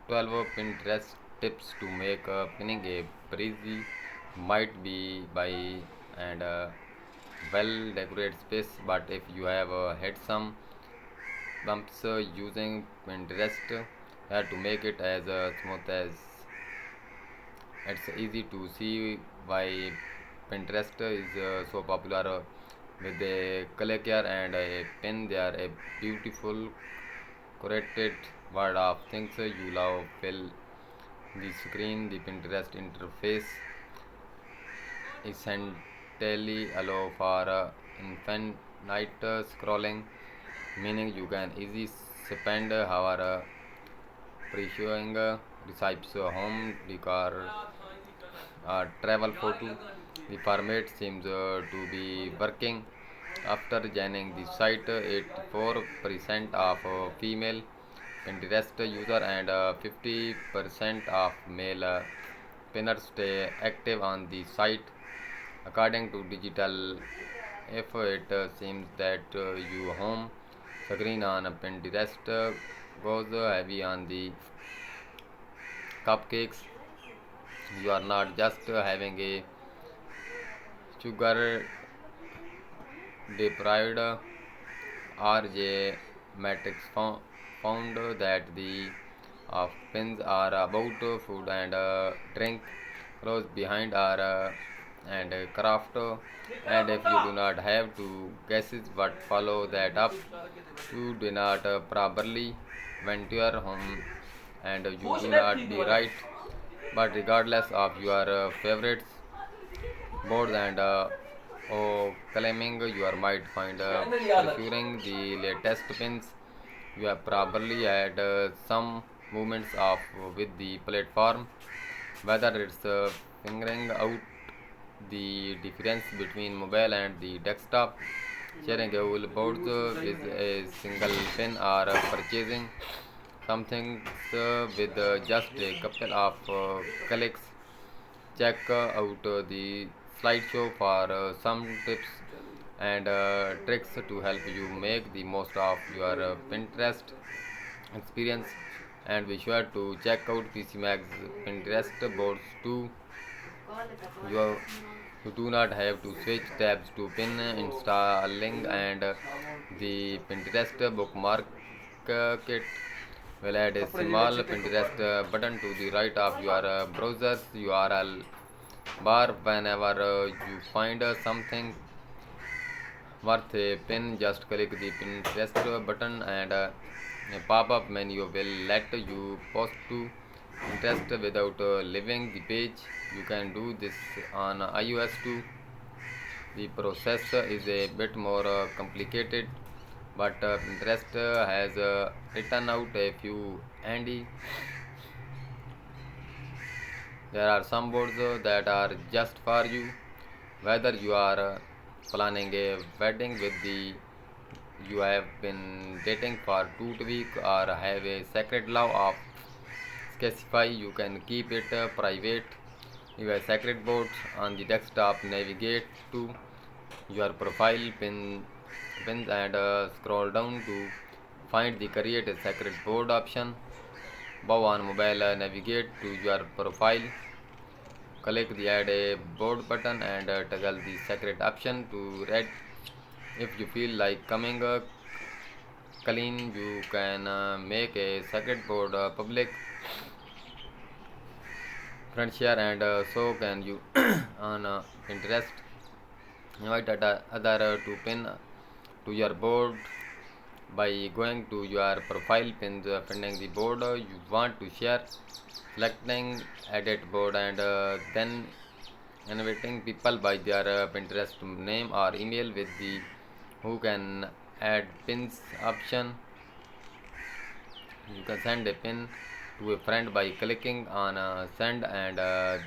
12 Pinterest tips to make pinning a breezy might be by and well decorated space, but if you have had some bumps using Pinterest to make it as smooth as it's easy to see why Pinterest is so popular with a color care and a pen. They are a beautiful curated word of things you love fill the screen. The Pinterest interface essentially allow for infinite scrolling, meaning you can easily spend hour previewing recipes, home decor, travel photo. The format seems to be working. After joining the site, 84% of female Pinterest user and 50% of male pinners stay active on the site. According to Digital If, it seems that you home screen on Pinterest goes heavy on the cupcakes. You are not just having a sugar deprived RJ Matrix found that the pins are about food and drink. Close behind are and craft. And if you do not have to guesses what follow that up, you do not properly went to your home and you do not be right. But regardless of your favorites, boards and claiming you might find preferring the latest pins. You have probably had some movements of with the platform, whether it's figuring out the difference between mobile and the desktop, sharing a whole board with a single pin, or purchasing something with just a couple of clicks. Check out the slideshow for some tips and tricks to help you make the most of your Pinterest experience. And be sure to check out PC Mag's Pinterest boards too. You, you do not have to switch tabs to pin installing, and the Pinterest bookmark kit will add a small Pinterest button to the right of your browser's URL bar. Whenever you find something worth a pin, just click the Pinterest button and a pop-up menu will let you post to Pinterest without leaving the page. You can do this on iOS too. The process is a bit more complicated, but Pinterest has written out a few handy. There are some boards that are just for you, whether you are planning a wedding with the you have been dating for 2 weeks or have a sacred love of Sketchify. You can keep it private. Your sacred boards on the desktop, navigate to your profile pins and scroll down to find the create a sacred board option. Bow on mobile, navigate to your profile, click the add a board button and toggle the sacred option to red. If you feel like coming clean, you can make a sacred board public. Friends share and so can you on Pinterest. Invite other to pin to your board by going to your profile pins, finding the board you want to share, selecting edit board, and then inviting people by their Pinterest name or email with the who can add pins option. You can send a pin to a friend by clicking on send and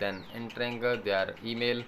then entering their email.